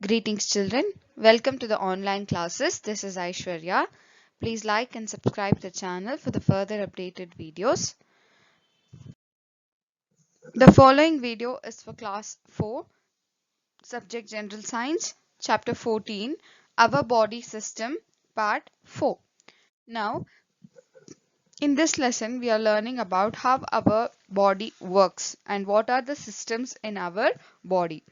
Greetings children, welcome to the online classes. This is Aishwarya. Please like and subscribe the channel for the further updated videos. The following video is for class 4, subject General Science, chapter 14, Our Body System, part 4. Now, in this lesson, we are learning about how our body works and what are the systems in our body.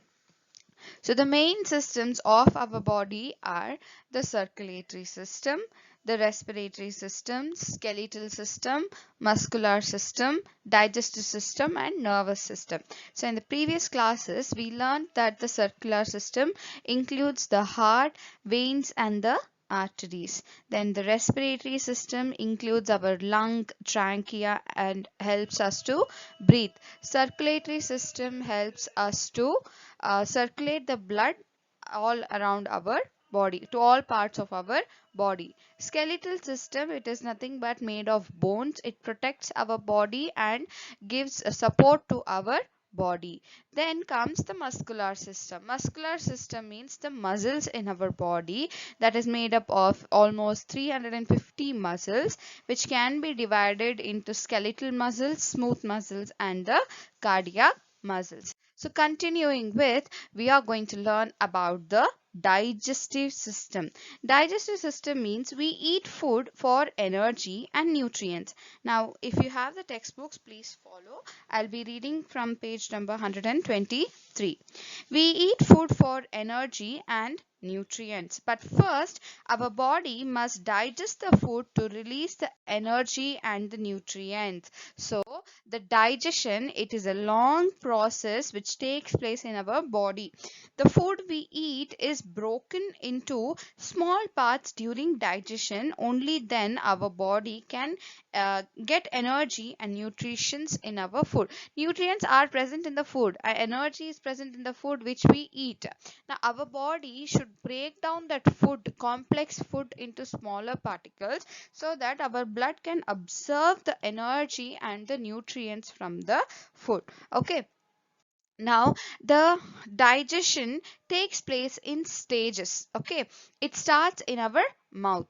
So the main systems of our body are the circulatory system, the respiratory system, skeletal system, muscular system, digestive system and nervous system. So in the previous classes we learned that the circular system includes the heart, veins and the arteries. Then the respiratory system includes our lung, trachea and helps us to breathe. Circulatory system helps us to circulate the blood all around our body, to all parts of our body. Skeletal system, it is nothing but made of bones. It protects our body and gives a support to our body. Then comes the muscular system. Muscular system means the muscles in our body, that is made up of almost 350 muscles, which can be divided into skeletal muscles, smooth muscles and the cardiac muscles. So continuing with, we are going to learn about the digestive system. Digestive system means we eat food for energy and nutrients. Now, if you have the textbooks, please follow. I'll be reading from page number 123. We eat food for energy and nutrients. But first, our body must digest the food to release the energy and the nutrients. So, the digestion, it is a long process which takes place in our body. The food we eat is broken into small parts during digestion. Only then our body can get energy and nutrition in our food. Nutrients are present in the food. Energy is present in the food which we eat. Now our body should break down that food, complex food, into smaller particles so that our blood can absorb the energy and the nutrients from the food. Okay. Now the digestion takes place in stages. Okay, it starts in our mouth.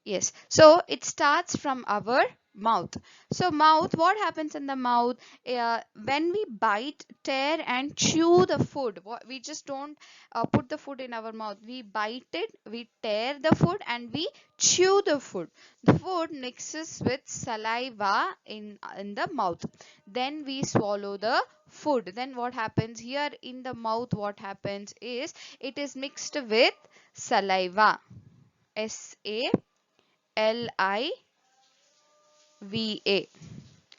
Yes, so it starts from our mouth. So mouth, what happens in the mouth? When we bite, tear and chew the food, we just don't put the food in our mouth. We bite it, we tear the food and we chew the food. The food mixes with saliva in the mouth. Then we swallow the food. Then what happens here in the mouth? What happens is it is mixed with saliva. Saliva.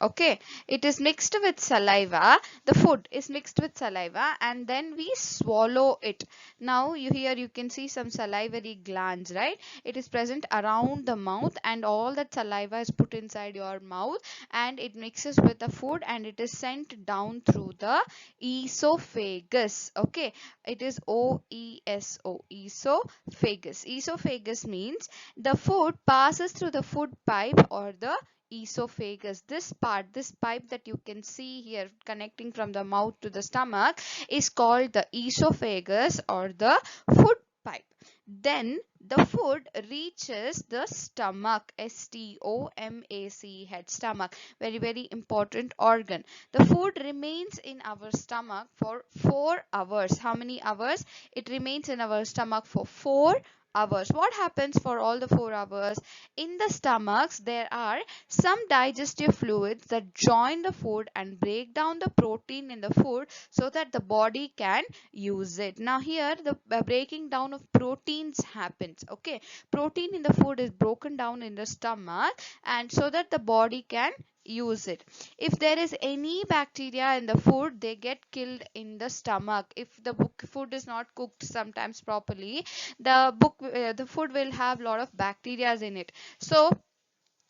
Okay, it is mixed with saliva. The food is mixed with saliva and then we swallow it. Now here you can see some salivary glands, right? It is present around the mouth and all that saliva is put inside your mouth and it mixes with the food and it is sent down through the esophagus. Okay, it is O-E-S-O, esophagus. Esophagus means the food passes through the food pipe or the esophagus. This pipe that you can see here connecting from the mouth to the stomach is called the esophagus or the food pipe. Then the food reaches the stomach, S-T-O-M-A-C-H, stomach, very very important organ. The food remains in our stomach for 4 hours. How many hours? It remains in our stomach for 4 hours. What happens for all the 4 hours? In the stomachs there are some digestive fluids that join the food and break down the protein in the food so that the body can use it. Now here the breaking down of proteins happens. Okay, protein in the food is broken down in the stomach and so that the body can use it. If there is any bacteria in the food, they get killed in the stomach. If the food is not cooked sometimes properly, the food will have a lot of bacteria in it. So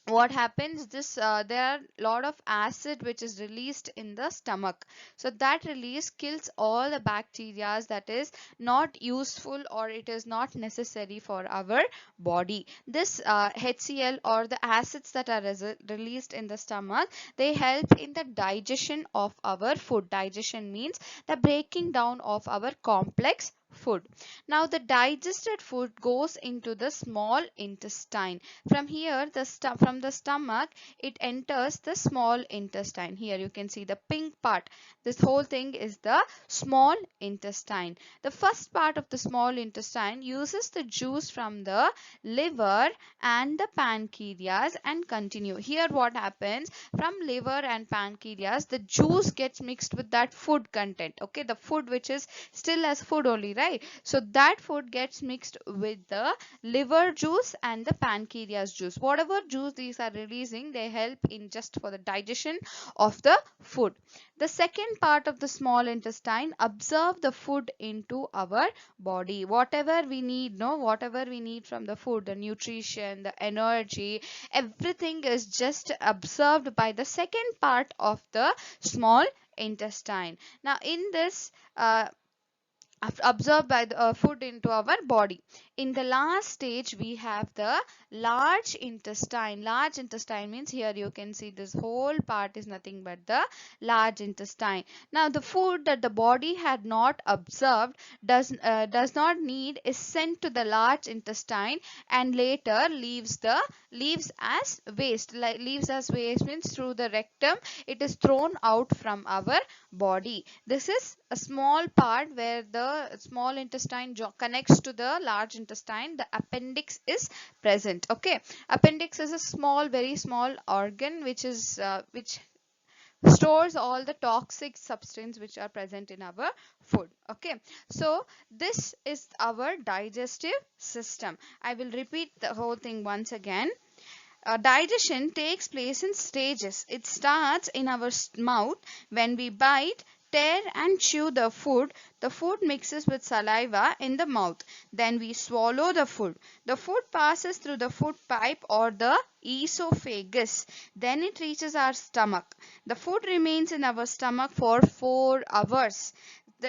what happens, this there are a lot of acid which is released in the stomach, so that release kills all the bacteria that is not useful or it is not necessary for our body. This HCl or the acids that are released in the stomach, they help in the digestion of our food. Digestion means the breaking down of our complex food. Now the digested food goes into the small intestine. From here, from the stomach, it enters the small intestine. Here you can see the pink part. This whole thing is the small intestine. The first part of the small intestine uses the juice from the liver and the pancreas and continue. Here what happens, from liver and pancreas, the juice gets mixed with that food content. Okay, the food which is still as food only, right? So that food gets mixed with the liver juice and the pancreas juice. Whatever juice these are releasing, they help in just for the digestion of the food. The second part of the small intestine absorb the food into our body. Whatever we need, no, whatever we need from the food, the nutrition, the energy, everything is just absorbed by the second part of the small intestine. Now in this absorbed by the food into our body. In the last stage, we have the large intestine. Large intestine means here you can see this whole part is nothing but the large intestine. Now the food that the body had not absorbed does not need is sent to the large intestine and later leaves as waste. Like leaves as waste means through the rectum it is thrown out from our body. This is a small part where the small intestine connects to the large intestine. The appendix is present. Okay, appendix is a small, very small organ which stores all the toxic substance which are present in our food. Okay, so this is our digestive system. I will repeat the whole thing once again. Digestion takes place in stages. It starts in our mouth when we bite, tear and chew the food. The food mixes with saliva in the mouth. Then we swallow the food. The food passes through the food pipe or the esophagus. Then it reaches our stomach. The food remains in our stomach for 4 hours.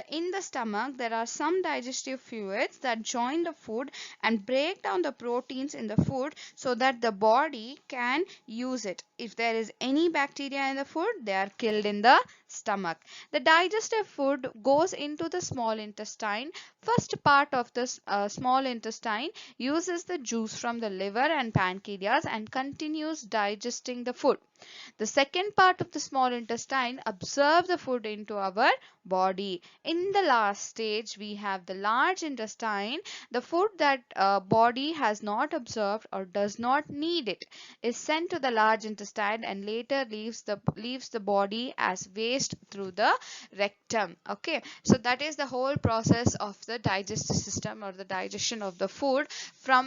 In the stomach, there are some digestive fluids that join the food and break down the proteins in the food so that the body can use it. If there is any bacteria in the food, they are killed in the stomach. The digestive food goes into the small intestine. First part of the small intestine uses the juice from the liver and pancreas and continues digesting the food. The second part of the small intestine absorbs the food into our body. In the last stage, we have the large intestine. The food that body has not absorbed or does not need it is sent to the large intestine and later leaves the body as waste through the rectum. Okay, so that is the whole process of the digestive system or the digestion of the food.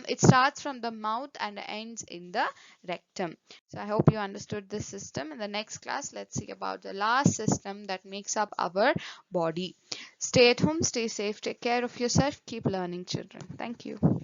It starts from the mouth and ends in the rectum. So I hope you understood this system. In the next class, let's see about the last system that makes up our body. Stay at home, stay safe, take care of yourself, keep learning, children. Thank you.